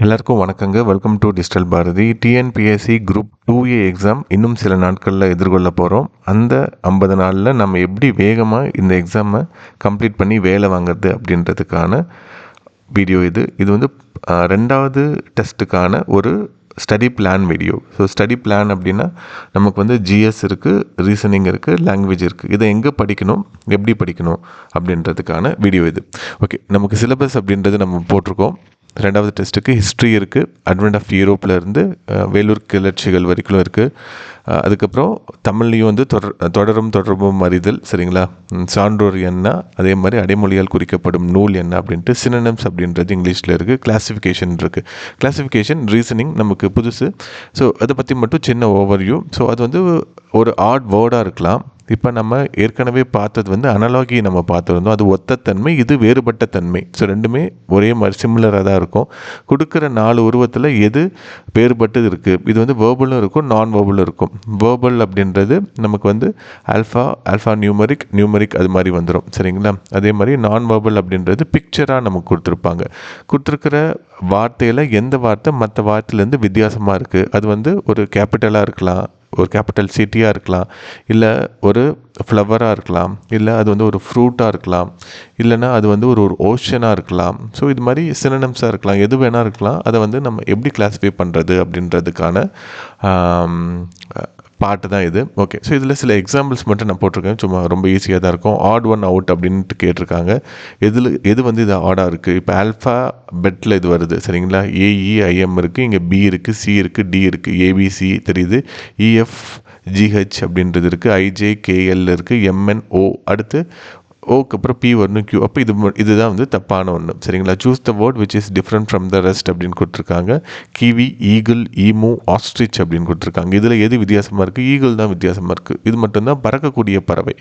எல்லாருக்கும் வணக்கங்க. Welcome to digital Bharathi. TNPSC group 2A exam இன்னும் சில நாட்களில் எதிர்கொள்ள போகிறோம். அந்த 50 நாளில் நம்ம எப்படி வேகமாக இந்த எக்ஸாமை கம்ப்ளீட் பண்ணி வேலை வாங்குறது அப்படின்றதுக்கான வீடியோ இது. இது வந்து ரெண்டாவது டெஸ்ட்டுக்கான ஒரு study plan video. So study plan அப்படின்னா நமக்கு வந்து ஜிஎஸ் இருக்குது, ரீசனிங் இருக்குது, லாங்குவேஜ் இருக்குது. இதை எங்கே படிக்கணும், எப்படி படிக்கணும் அப்படின்றதுக்கான வீடியோ இது. ஓகே, நமக்கு சிலபஸ் அப்படின்றது நம்ம போட்டிருக்கோம். ரெண்டாவது டெஸ்ட்டுக்கு ஹிஸ்ட்ரி இருக்குது, அட்வென்ட் ஆஃப் யூரோப்லேருந்து வேலூர் கிளர்ச்சிகள் வரைக்கும் இருக்குது. அதுக்கப்புறம் தமிழ்லையும் வந்து தொடர்பும் அறிதல், சரிங்களா, சான்றோர் என்ன, அதே மாதிரி அடைமொழியால் குறிக்கப்படும் நூல் என்ன அப்படின்ட்டு சினோனிம்ஸ் அப்படின்றது இங்கிலீஷில் இருக்குது. கிளாசிஃபிகேஷன் இருக்குது. கிளாசிஃபிகேஷன் ரீசனிங் நமக்கு புதுசு. ஸோ அதை பற்றி மட்டும் சின்ன ஓவர்வியூ. ஸோ அது வந்து ஒரு ஆட் வேர்டாக இருக்கலாம். இப்போ நம்ம ஏற்கனவே பார்த்தது வந்து அனலாகி நம்ம பார்த்துருந்தோம். அது ஒத்த தன்மை, இது வேறுபட்ட தன்மை. ஸோ ரெண்டுமே ஒரே மாதிரி சிமிலராக தான் இருக்கும். கொடுக்குற 4 உருவத்தில் எது வேறுபட்டது இருக்குது. இது வந்து வேர்பலும் இருக்கும், நான் வேர்பலும் இருக்கும். வேர்பல் அப்படின்றது நமக்கு வந்து ஆல்ஃபா நியூமரிக் அது மாதிரி வந்துடும், சரிங்களா. அதே மாதிரி நான் வேர்பல் அப்படின்றது பிக்சராக நமக்கு கொடுத்துருக்கிற வார்த்தையில் எந்த வார்த்தை மற்ற வார்த்தையிலேருந்து வித்தியாசமாக இருக்குது. அது வந்து ஒரு கேபிட்டலாக இருக்கலாம், ஒரு கேபிட்டல் சிட்டியாக இருக்கலாம், இல்லை ஒரு ஃப்ளவராக இருக்கலாம், இல்லை அது வந்து ஒரு ஃப்ரூட்டாக இருக்கலாம், இல்லைனா அது வந்து ஒரு ஓஷனாக இருக்கலாம். ஸோ இது மாதிரி சினோனிம்ஸாக இருக்கலாம், எது வேணால் இருக்கலாம். அதை வந்து நம்ம எப்படி கிளாஸிஃபை பண்ணுறது அப்படின்றதுக்கான பாட்டு தான் இது. ஓகே, ஸோ இதில் சில எக்ஸாம்பிள்ஸ் மட்டும் நான் போட்டிருக்கேன். சும்மா ரொம்ப ஈஸியாக தான் இருக்கும். ஆட் ஒன் அவுட் அப்படின்ட்டு கேட்டிருக்காங்க. எது வந்து இது ஆடாக இருக்குது. இப்போ ஆல்ஃபா பெட்டில் இது வருது, சரிங்களா. AEIM இருக்குது, இங்கே B இருக்குது, C இருக்குது, D இருக்குது, ABC தெரியுது, EF GH அப்படின்றது இருக்குது, IJKL இருக்குது, MNO, அடுத்து ஓக்கு அப்புறம் P வரணும், Q. அப்போ இதுதான் வந்து தப்பான ஒன்று, சரிங்களா. Choose the word which is different from the rest அப்படின்னு கொடுத்துருக்காங்க. கிவி, ஈகிள், ஈமு, ஆஸ்ட்ரிச் அப்படின்னு கொடுத்துருக்காங்க. இதில் எது வித்தியாசமாக இருக்குது? ஈகிள் தான் வித்தியாசமாக இருக்குது. இது மட்டும்தான் பறக்கக்கூடிய பறவை.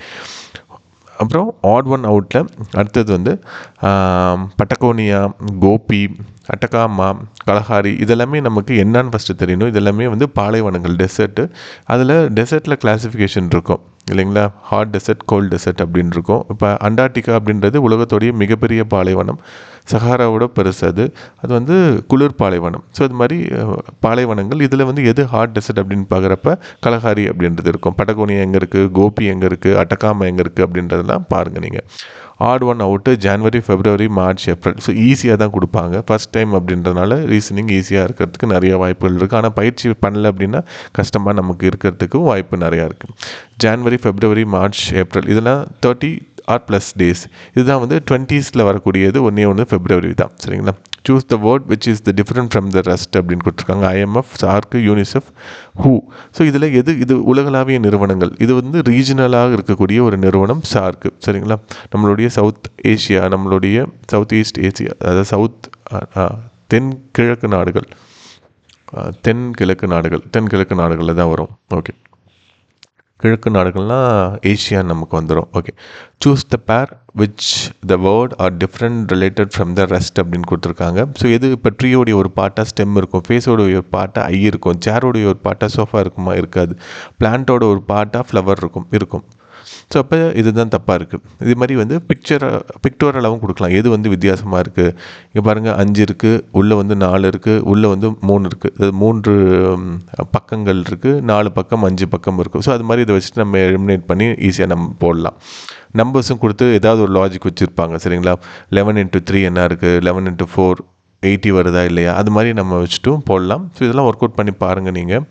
அப்புறம் ஆட் ஒன் அவுட்டில் அடுத்தது வந்து பட்டகோனியா, கோபி, அட்டகாமா, கலஹாரி, இதெல்லாமே நமக்கு என்னன்னு ஃபஸ்ட்டு தெரியணும். இதெல்லாமே வந்து பாலைவனங்கள், டெசர்ட்டு. அதில் டெசர்ட்டில் கிளாஸிஃபிகேஷன் இருக்கும் இல்லைங்களா. ஹாட் டெசர்ட், கோல்ட் டெசர்ட் அப்படின்னு இருக்கும். இப்போ அண்டார்டிகா அப்படின்றது உலகத்தோடைய மிகப்பெரிய பாலைவனம், சஹாராவோட பெருசு. அது வந்து குளிர் பாலைவனம். ஸோ இது மாதிரி பாலைவனங்கள். இதில் வந்து எது ஹாட் டெசர்ட் அப்படின்னு பார்க்குறப்ப கலஹாரி அப்படின்றது இருக்கும். பட்டகோனியா எங்கே இருக்குது, கோபி எங்கே இருக்குது, அட்டகாமா எங்கே இருக்குது அப்படின்றதெல்லாம் பாருங்கள் நீங்கள். ஆட் ஒன் அவுட்டு ஜனவரி, ஃபெப்ரவரி, மார்ச், ஏப்ரல். ஸோ ஈஸியாக தான் கொடுப்பாங்க. ஃபஸ்ட் டைம் அப்படின்றதுனால ரீசனிங் ஈஸியாக இருக்கிறதுக்கு நிறைய வாய்ப்புகள் இருக்குது. ஆனால் பயிற்சி பண்ணல அப்படின்னா கஷ்டமாக நமக்கு இருக்கிறதுக்கும் வாய்ப்பு நிறையா இருக்குது. ஜனவரி, ஃபெப்ரவரி, மார்ச், ஏப்ரல் இதெல்லாம் 30 ஆர் ப்ளஸ் டேஸ். இதுதான் வந்து 20s வரக்கூடியது. ஒன்று ஃபெப்ரவரி தான், சரிங்களா. Choose the word which is the different from the rest அப்படின்னு கொடுத்துருக்காங்க. IMF, சார்க்கு, யூனிசெஃப், ஹூ. ஸோ இதில் இது உலகளாவிய நிறுவனங்கள். இது வந்து ரீஜனலாக இருக்கக்கூடிய ஒரு நிறுவனம் சார்க்கு, சரிங்களா. நம்மளுடைய சவுத் ஏஷியா, நம்மளுடைய சவுத் ஈஸ்ட் ஏசியா, அதாவது தென்கிழக்கு நாடுகளில் தான் வரும். ஓகே, கிழக்கு நாடுகள்னால் ஏஷியான்னு நமக்கு வந்துடும். ஓகே, சூஸ் த பேர் which the word are different related from the rest அப்படின்னு கொடுத்துருக்காங்க. ஸோ எது இப்போ ட்ரீயோடைய ஒரு பார்ட்டாக ஸ்டெம் இருக்கும், ஃபேஸோடைய ஒரு பார்ட்டாக ஐ இருக்கும், சேரோடைய ஒரு பார்ட்டாக சோஃபா இருக்குமா, இருக்காது. பிளான்ட்டோட ஒரு பார்ட்டாக ஃப்ளவர் இருக்கும். ஸோ அப்போ இதுதான் தப்பாக இருக்குது. இது மாதிரி வந்து பிக்டோரலாகவும் கொடுக்கலாம். எது வந்து வித்தியாசமாக இருக்குது. இங்கே பாருங்கள், 5 இருக்குது, உள்ளே வந்து 4 இருக்குது, உள்ளே வந்து 3 இருக்குது. அது 3 பக்கங்கள் இருக்குது, 4 பக்கம் 5 பக்கம் இருக்குது. ஸோ அது மாதிரி இதை வச்சுட்டு நம்ம எலிமினேட் பண்ணி ஈஸியாக நம்ம போடலாம். நம்பர்ஸும் கொடுத்து ஏதாவது ஒரு லாஜிக் வச்சுருப்பாங்க, சரிங்களா. 11 × 3 என்ன இருக்குது, 11 × 4 80 வருதா இல்லையா, அது மாதிரி நம்ம வச்சுட்டும் போடலாம். ஸோ இதெல்லாம் ஒர்க் அவுட் பண்ணி பாருங்கள் நீங்கள்.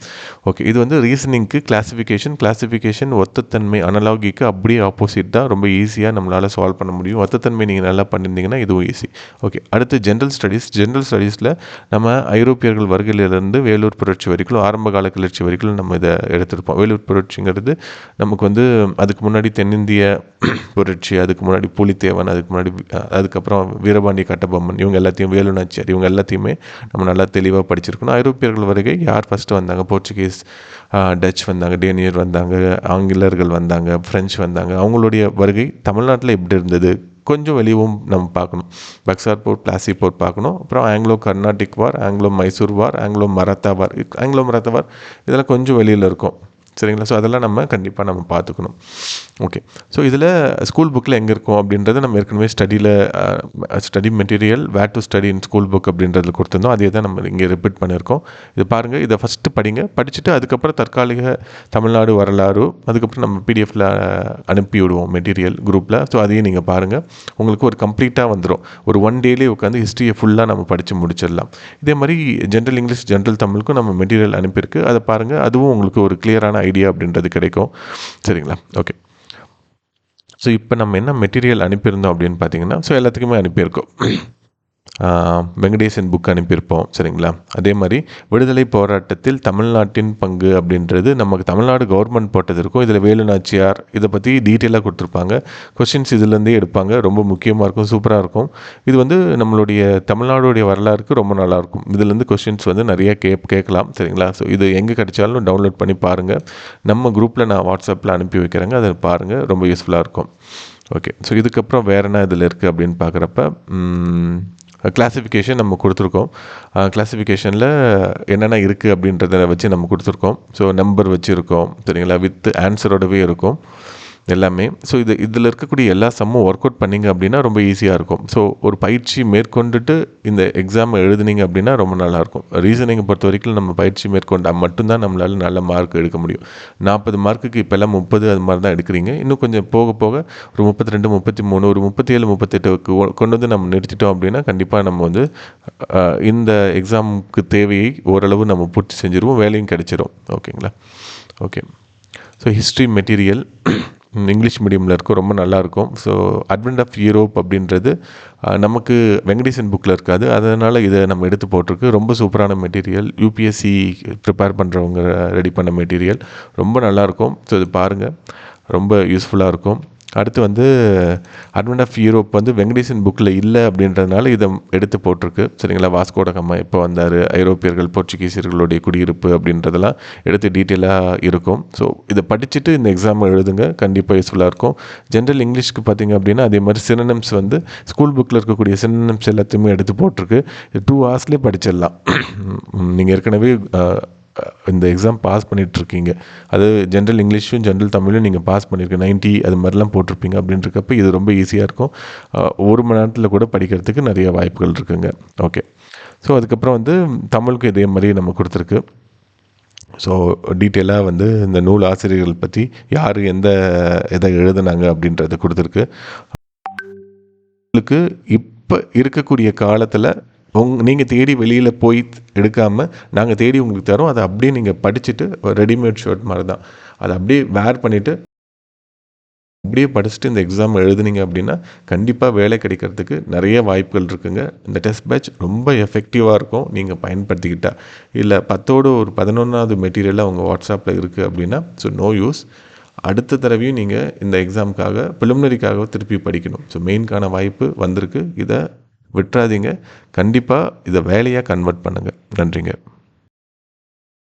ஓகே, இது வந்து ரீசனிங்க்கு கிளாஸிஃபிகேஷன் ஒத்தத்தன்மை, அனலாகிக்கு அப்படியே ஆப்போசிட் தான். ரொம்ப ஈஸியாக நம்மளால் சால்வ் பண்ண முடியும். ஒத்தத்தன்மை நீங்கள் நல்லா பண்ணியிருந்தீங்கன்னா இதுவும் ஈஸி. ஓகே, அடுத்து ஜென்ரல் ஸ்டடீஸில் நம்ம ஐரோப்பியர்கள் வருகையிலிருந்து வேலூர் புரட்சி வரைக்கும், ஆரம்பகால கிளர்ச்சி வரைக்கும் நம்ம இதை எடுத்திருப்போம். வேலூர் புரட்சிங்கிறது நமக்கு வந்து அதுக்கு முன்னாடி தென்னிந்திய புரட்சி, அதுக்கு முன்னாடி புலித்தேவன், அதுக்கப்புறம் வீரபாண்டிய கட்டபொம்மன், இவங்க எல்லாத்தையும், வேலுநாச்சியார், இவங்க எல்லாத்தையுமே நம்ம நல்லா தெளிவாக படிச்சிருக்கணும். ஐரோப்பியர்கள் வருகை யார் ஃபஸ்ட்டு வந்தாங்க? போர்ச்சுகீஸ், டச் வந்தாங்க, டேனியர் வந்தாங்க, ஆங்கிலேயர்கள் வந்தாங்க, ஃப்ரெஞ்சு வந்தாங்க. அவங்களுடைய வருகை தமிழ்நாட்டில் எப்படி இருந்தது கொஞ்சம் வெளியவும் நம்ம பார்க்கணும். பக்சார் போர், பிளாசி போர் பார்க்கணும். அப்புறம் ஆங்கிலோ கர்நாடிக் வார், ஆங்கிலோ மைசூர் வார், ஆங்கிலோ மராத்தா வார் இதெல்லாம் கொஞ்சம் வெளியில் இருக்கும், சரிங்களா. ஸோ அதெல்லாம் நம்ம கண்டிப்பாக பார்த்துக்கணும். ஓகே. ஸோ இதில் ஸ்கூல் புக்கில் எங்கே இருக்கும் அப்படின்றத நம்ம ஏற்கனவே study material where to study in school book அப்படின்றதுல கொடுத்துருந்தோம். அதே தான் நம்ம இங்கே ரிப்பீட் பண்ணியிருக்கோம். இது பாருங்கள், இதை ஃபஸ்ட்டு படிங்க. படிச்சுட்டு அதுக்கப்புறம் தற்காலிக தமிழ்நாடு வரலாறு அதுக்கப்புறம் நம்ம பிடிஎஃப்பில் அனுப்பி விடுவோம் மெட்டீரியல் குரூப்பில். ஸோ அதையும் நீங்கள் பாருங்கள், உங்களுக்கு ஒரு கம்ப்ளீட்டாக வந்துடும். ஒரு 1 டேலேயே உட்காந்து ஹிஸ்ட்ரியை ஃபுல்லாக நம்ம படித்து முடிச்சிடலாம். இதே மாதிரி ஜென்ரல் இங்கிலீஷ் ஜென்ரல் தமிழுக்கும் நம்ம மெட்டீரியல் அனுப்பியிருக்கு, அதை பாருங்கள். அதுவும் உங்களுக்கு ஒரு கிளியரான ஐடியா அப்படின்றது கிடைக்கும். சரிங்களா? ஓகே. ஸோ இப்போ நம்ம என்ன மெட்டீரியல் அனுப்பியிருந்தோம் அப்படின்னு பார்த்தீங்கன்னா, ஸோ எல்லாத்துக்குமே அனுப்பியிருக்கோம். வெங்கடேசன் புக் அனுப்பியிருப்போம். சரிங்களா? அதே மாதிரி விடுதலை போராட்டத்தில் தமிழ்நாட்டின் பங்கு அப்படின்றது நமக்கு தமிழ்நாடு கவர்மெண்ட் போட்டது இருக்கும். இதில் வேலு நாச்சியார் இதை பற்றி டீட்டெயிலாக கொடுத்துருப்பாங்க. கொஷின்ஸ் இதுலேருந்தே எடுப்பாங்க. ரொம்ப முக்கியமாக இருக்கும், சூப்பராக இருக்கும். இது வந்து நம்மளுடைய தமிழ்நாடுடைய வரலாறுக்கு ரொம்ப நல்லாயிருக்கும். இதுலேருந்து கொஷின்ஸ் வந்து நிறைய கேட்கலாம். சரிங்களா? ஸோ இது எங்கே கிடைச்சாலும் டவுன்லோட் பண்ணி பாருங்கள். நம்ம குரூப்பில் நான் வாட்ஸ்அப்பில் அனுப்பி வைக்கிறேங்க, அதை பாருங்கள், ரொம்ப யூஸ்ஃபுல்லாக இருக்கும். ஓகே. ஸோ இதுக்கப்புறம் வேறு என்ன இதில் இருக்குது அப்படின்னு பார்க்குறப்ப கிளாஸிஃபிகேஷன் நம்ம கொடுத்துருக்கோம். கிளாஸிஃபிகேஷனில் என்னென்ன இருக்குது அப்படின்றத வச்சு நம்ம கொடுத்துருக்கோம். ஸோ நம்பர் வச்சுருக்கோம். சரிங்களா? வித் ஆன்சரோடவே இருக்கும் எல்லாமே. ஸோ இதில் இருக்கக்கூடிய எல்லா சம்மும் ஒர்க் அவுட் பண்ணிங்க அப்படின்னா ரொம்ப ஈஸியாக இருக்கும். ஸோ ஒரு பயிற்சி மேற்கொண்டுட்டு இந்த எக்ஸாமை எழுதுனீங்க அப்படின்னா ரொம்ப நல்லாயிருக்கும். ரீசனிங்கை பொறுத்த வரைக்கும் நம்ம பயிற்சி மேற்கொண்டால் மட்டும்தான் நம்மளால் நல்ல மார்க் எடுக்க முடியும். 40 மார்க்குக்கு இப்போல்லாம் 30 அது மாதிரி தான் எடுக்கிறீங்க. இன்னும் கொஞ்சம் போக போக ஒரு 32, 33, ஒரு 37, 38க்கு கொண்டு வந்து நம்ம நிறுத்திட்டோம் அப்படின்னா கண்டிப்பாக நம்ம வந்து இந்த எக்ஸாமுக்கு தேவையை ஓரளவு நம்ம பூர்த்தி செஞ்சுருவோம், வேலையும் கிடைச்சிரும். ஓகேங்களா? Okay. So history material English மீடியமில் இருக்கும், ரொம்ப நல்லாயிருக்கும். ஸோ அட்வென்ட் ஆஃப் யூரோப் அப்படின்றது நமக்கு வெங்கடேசன் புக்கில் இருக்காது, அதனால் இதை நம்ம எடுத்து போட்டிருக்கு. ரொம்ப சூப்பரான மெட்டீரியல், யூபிஎஸ்சி ப்ரிப்பேர் பண்ணுறவங்க ரெடி பண்ண மெட்டீரியல், ரொம்ப நல்லாயிருக்கும். ஸோ இது பாருங்கள், ரொம்ப யூஸ்ஃபுல்லாக இருக்கும். அடுத்து வந்து அட்வென்ட் ஆஃப் யூரோப் வந்து வெங்கடேசன் புக்கில் இல்லை அப்படின்றதுனால இதை எடுத்து போட்டிருக்கு. சரிங்களா? வாஸ்கோ ட காமா எப்போ வந்தார், ஐரோப்பியர்கள் போர்ச்சுகீசியர்களுடைய குடியிருப்பு அப்படின்றதெல்லாம் எடுத்து டீட்டெயிலாக இருக்கும். ஸோ இதை படிச்சுட்டு இந்த எக்ஸாம் எழுதுங்க, கண்டிப்பாக யூஸ்ஃபுல்லாக இருக்கும். ஜென்ரல் இங்கிலீஷ்க்கு பார்த்தீங்க அப்படின்னா அதே மாதிரி சினோனிம்ஸ் வந்து ஸ்கூல் புக்கில் இருக்கக்கூடிய சினோனிம்ஸ் எல்லாத்தையுமே எடுத்து போட்டிருக்கு. 2 ஹவர்ஸ்லேயே படிச்சிடலாம். நீங்கள் ஏற்கனவே இந்த எக்ஸாம் பாஸ் பண்ணிகிட்ருக்கீங்க, அது ஜென்ரல் இங்கிலீஷும் ஜென்ரல் தமிழும் நீங்கள் பாஸ் பண்ணியிருக்கீங்க, 90 அது மாதிரிலாம் போட்டிருப்பீங்க. அப்படின்றக்கப்ப இது ரொம்ப ஈஸியாக இருக்கும். 1 மணி நேரத்தில் கூட படிக்கிறதுக்கு நிறைய வாய்ப்புகள் இருக்குங்க. ஓகே. ஸோ அதுக்கப்புறம் வந்து தமிழுக்கு இதே மாதிரி நம்ம கொடுத்துருக்கு. ஸோ டீட்டெயிலாக வந்து இந்த நூல் ஆசிரியர்கள் பற்றி யார் எதை எழுதுனாங்க அப்படின்றத கொடுத்துருக்கு. உங்களுக்கு இப்போ இருக்கக்கூடிய காலத்தில் நீங்கள் தேடி வெளியில் போய் எடுக்காமல் நாங்கள் தேடி உங்களுக்கு தரோம். அதை அப்படியே நீங்கள் படிச்சுட்டு ரெடிமேட் ஷர்ட் மாதிரி தான், அதை அப்படியே வேர் பண்ணிவிட்டு அப்படியே படிச்சுட்டு இந்த எக்ஸாம் எழுதுனீங்க அப்படின்னா கண்டிப்பாக வேலை கிடைக்கிறதுக்கு நிறைய வாய்ப்புகள் இருக்குங்க. இந்த டெஸ்ட் பேட்ச் ரொம்ப எஃபெக்டிவாக இருக்கும் நீங்கள் பயன்படுத்திக்கிட்டால். இல்லை 10ஓடு ஒரு 11வது மெட்டீரியலாக உங்கள் வாட்ஸ்அப்பில் இருக்குது அப்படின்னா ஸோ நோ யூஸ். அடுத்த தடவையும் நீங்கள் இந்த எக்ஸாமுக்காக ப்ரிலிமினரிக்காக திருப்பி படிக்கணும். ஸோ மெயின்கான வாய்ப்பு வந்திருக்கு, இதை விட்டுறாதீங்க. கண்டிப்பாக இதை வேலையாக கன்வெர்ட் பண்ணுங்கள். நன்றிங்க.